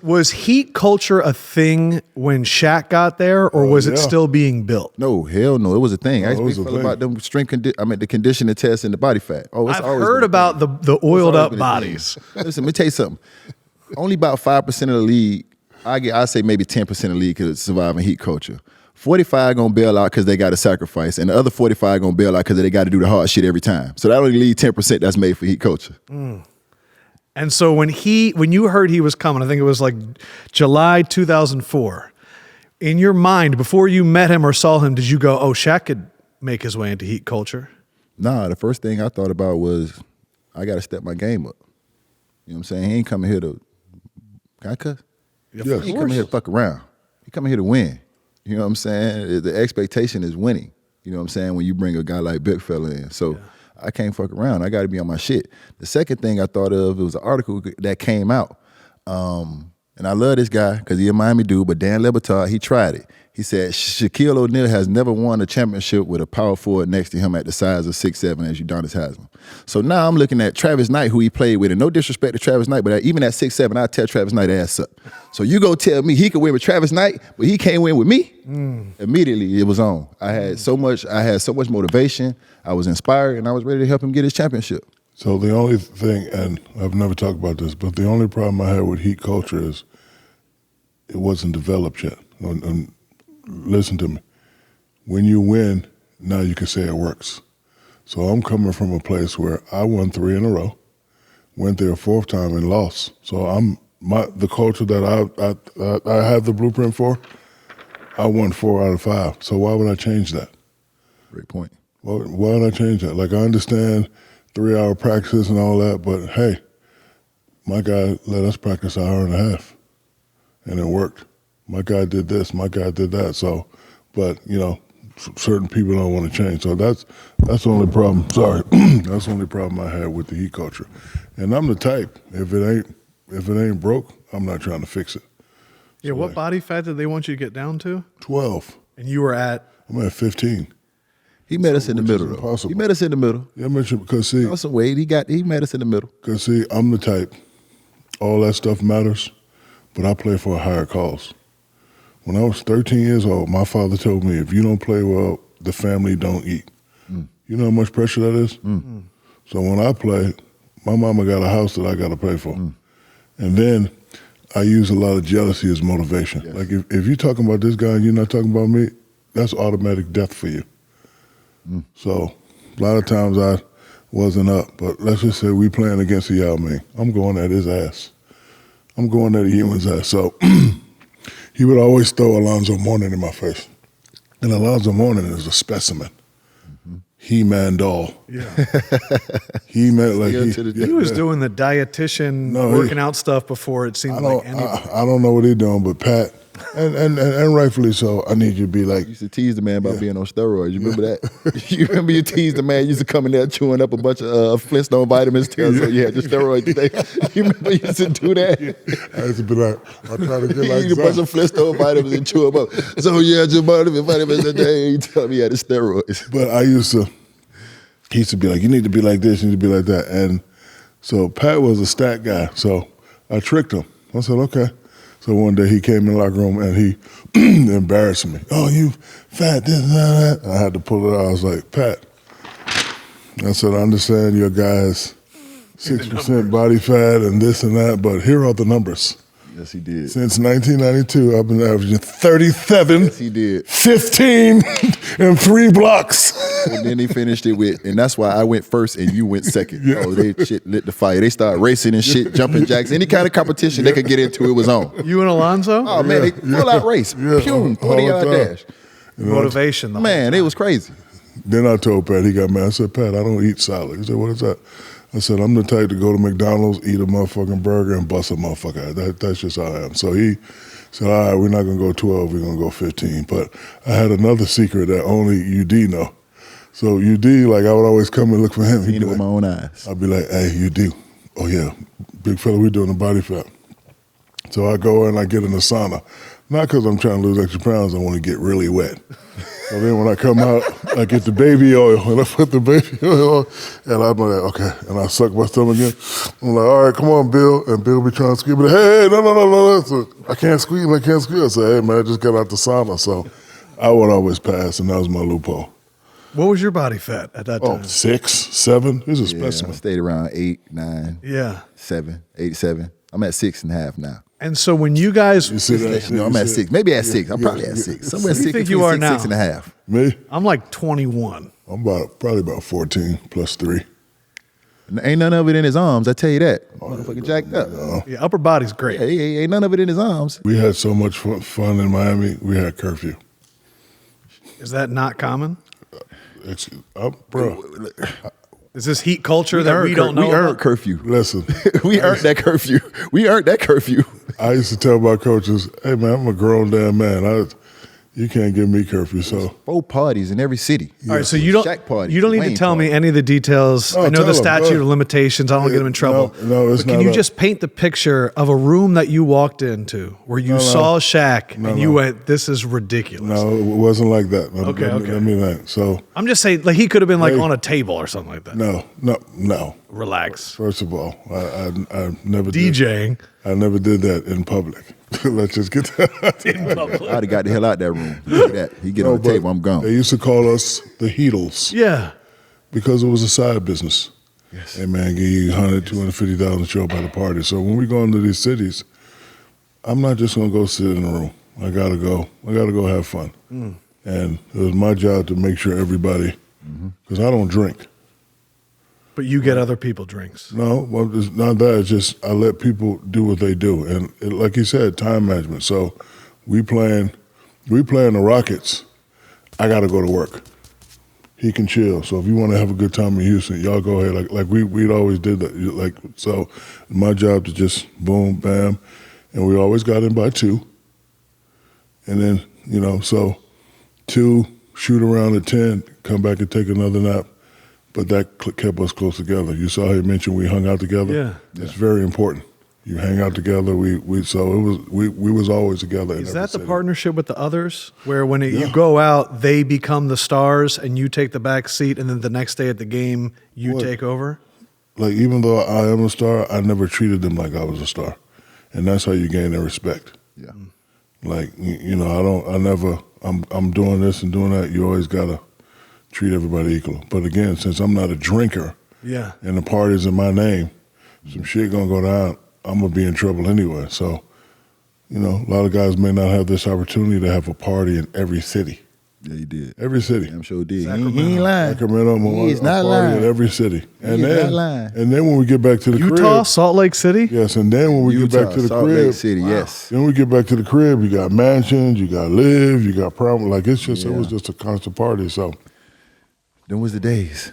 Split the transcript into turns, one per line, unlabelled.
Was heat culture a thing when Shaq got there, or was it still being built?
No, hell no. It was a thing. I used to be about them the conditioning tests and the body fat. Oh,
I've heard about the oiled up bodies.
Listen, let me tell you something. Only about 5% of the league, I say maybe 10% of the league could survive in heat culture. 45 gonna bail out because they got to sacrifice, and the other 45 gonna bail out because they got to do the hard shit every time. So that only leave 10% that's made for heat culture.
And so when you heard he was coming, I think it was like July 2004, in your mind, before you met him or saw him, did you go, oh, Shaq could make his way into heat culture?
Nah, the first thing I thought about was I got to step my game up. You know what I'm saying? He ain't coming here to, can I cuss?
Yeah,
He ain't coming here to fuck around. He coming here to win. You know what I'm saying? The expectation is winning. You know what I'm saying? When you bring a guy like Big Fella in. So I can't fuck around. I got to be on my shit. The second thing I thought of, it was an article that came out. And I love this guy because he's a Miami dude, but Dan Le Batard, he tried it. He said, Shaquille O'Neal has never won a championship with a power forward next to him at the size of 6'7" as Udonis Haslem. So now I'm looking at Travis Knight, who he played with, and no disrespect to Travis Knight, but even at 6'7", I tell Travis Knight ass up. So you go tell me he could win with Travis Knight, but he can't win with me? Immediately it was on. I had so much motivation, I was inspired, and I was ready to help him get his championship.
So the only thing, and I've never talked about this, but the only problem I had with heat culture is it wasn't developed yet. And listen to me. When you win, now you can say it works. So I'm coming from a place where I won 3 in a row, went there a 4th time and lost. So the culture that I have the blueprint for, I won 4 out of 5. So why would I change that?
Great point.
Why would I change that? Like, I understand 3-hour practice and all that, but hey, my guy let us practice an hour and a half, and it worked. My guy did this, my guy did that. So, but you know, certain people don't want to change. So that's the only problem. Sorry, that's the only problem I had with the heat culture. And I'm the type, if it ain't broke, I'm not trying to fix it.
Yeah,
So
what body fat did they want you to get down to?
12.
And you were at?
I'm at 15.
He met us in the middle, though.
Impossible.
He met us in the middle.
Yeah, I mentioned because see,
That's a weight. He met us in the middle.
because see, I'm the type. All that stuff matters, but I play for a higher cause. When I was 13 years old, my father told me, if you don't play well, the family don't eat. You know how much pressure that is? So when I play, my mama got a house that I got to pay for. And then I use a lot of jealousy as motivation.
Yes.
Like if you're talking about this guy and you're not talking about me, that's automatic death for you. So a lot of times I wasn't up, but let's just say we playing against a Yao Ming. I'm going at his ass. I'm going at a human's ass. So he would always throw Alonzo Mourning in my face. And Alonzo Mourning is a specimen. He-Man doll.
Yeah.
He-Man, like
He was doing the dietitian working out stuff before it seemed like anybody.
I don't know what he's doing, but Pat, and rightfully so, I need you to be like.
You used to tease the man about being on steroids. You remember that? You remember you teased the man, used to come in there chewing up a bunch of Flintstone vitamins, tell us, yeah, the steroid today. You remember you used to do that?
I used to be like, I try to get like
You eat a bunch of Flintstone vitamins and chew them up. So yeah, just vitamins a day. You tell me you had the steroids.
But he used to be like, you need to be like this, you need to be like that. And so Pat was a stat guy, so I tricked him. I said, okay. So one day he came in the locker room and he embarrassed me. Oh, you fat, this and that. I had to pull it out. I was like, Pat, I said, I understand your guy's 6% body fat and this and that, but here are the numbers.
Yes, he did.
Since 1992, I've been averaging 37,
Yes, he did.
15, and 3 blocks.
And then he finished it with, and that's why I went first and you went second.
Yeah.
Oh, they shit lit the fire. They started racing and shit, jumping jacks. Any kind of competition they could get into, it was on.
You and Alonzo?
Oh, man, they full out race.
Yeah.
Pum, 20-yard dash.
Motivation. The
Man, it was crazy.
Then I told Pat, he got mad. I said, Pat, I don't eat salad. He said, what is that? I said, I'm the type to go to McDonald's, eat a motherfucking burger, and bust a motherfucker out. That's just how I am. So he said, all right, we're not going to go 12, we're going to go 15. But I had another secret that only UD know. So UD, like, I would always come and look for him.
Seen it with my own eyes.
I'd be like, hey, UD, oh yeah, big fella, we doing the body fat. So I go and I get in the sauna. Not because I'm trying to lose extra pounds, I want to get really wet. So then when I come out, I get the baby oil, and I put the baby oil on, and I'm like, okay, and I suck my stomach again. I'm like, all right, come on, Bill. And Bill be trying to squeeze, but hey, no. So I can't squeeze. I say, hey, man, I just got out the sauna. So I would always pass, and that was my loophole.
What was your body fat at that time?
6, 7. It was a
Yeah, I
specimen.
stayed around 8, 9,
Yeah.
7, 8, 7. I'm at 6.5 now.
And so when you guys,
You see that shit?
No, I'm
You
at
see
6.
it?
Maybe at 6. I'm
Yeah,
probably at
yeah.
6. Somewhere
What do you
6,
think
between
you are
6,
now?
6.5.
Me?
I'm like 21.
I'm probably about 14 plus 3.
Ain't none of it in his arms, I tell you that. Motherfucker jacked up.
Yeah, upper body's great.
Ain't none of it in his arms.
We had so much fun in Miami. We had curfew.
Is that not common?
Bro,
Is this heat culture that we don't know
We earned
about?
curfew.
listen.
We earned that curfew. We earned that curfew.
I used to tell my coaches, hey, man, I'm a grown damn man. You can't give me curfew. So
4 parties in every city.
All right, so you don't
Shaq party,
you don't need to
Wayne
tell me
party.
any of the details.
Oh,
I know
tell
the
'em, go
statute
ahead.
of limitations. I don't want to get them in trouble.
No, it's
but can
not
you
a-
just paint the picture of a room that you walked into where you saw Shaq and you went, "This is ridiculous."
No, it wasn't like that.
Okay.
Let me think. So,
I'm just saying, like he could have been like
Hey.
on a table or something like that.
no.
Relax.
First of all, I never did.
DJing.
I never did that in public. Let's just get that out there.
I'd have got the hell out that room. Look at that. He get on the
but
table, I'm gone.
They used to call us the Heatles
Yeah.
because it was a side business.
Yes.
Hey, man, give you 100, 250,000 show up at a party. So when we go into these cities, I'm not just going to go sit in a room. I got to go have fun. And it was my job to make sure everybody, because I don't drink.
But you get other people drinks.
No, well, it's not that. It's just I let people do what they do, and like you said, time management. So we playing the Rockets. I got to go to work. He can chill. So if you want to have a good time in Houston, y'all go ahead. Like we'd always did that. Like so, my job to just boom, bam, and we always got in by 2. And then so 2, shoot around at 10, come back and take another nap. But that kept us close together. You saw him mention we hung out together.
Yeah.
It's very important. You hang out together. We was always together.
Is that the partnership with the others, where when you go out, they become the stars and you take the back seat, and then the next day at the game you take over?
Like even though I am a star, I never treated them like I was a star, and that's how you gain their respect.
Yeah.
Like I'm doing this and doing that. You always gotta treat everybody equal. But again, since I'm not a drinker,
Yeah.
and the party's in my name, some shit gonna go down. I'm gonna be in trouble anyway. So, a lot of guys may not have this opportunity to have a party in every city.
Yeah, he did.
Every city.
Damn sure did. He
Sacramento.
ain't lying.
Sacramento,
He is
a
not
party
lying.
in every city. And
is
then,
not lying.
and then when we get back to the
Utah,
crib,
Salt Lake City?
yes, and then when we get back to the
Salt
crib,
Lake City, yes.
then we get back to the crib, you got mansions, you got live, you got problem. Like it was just a constant party. So
Them was the days.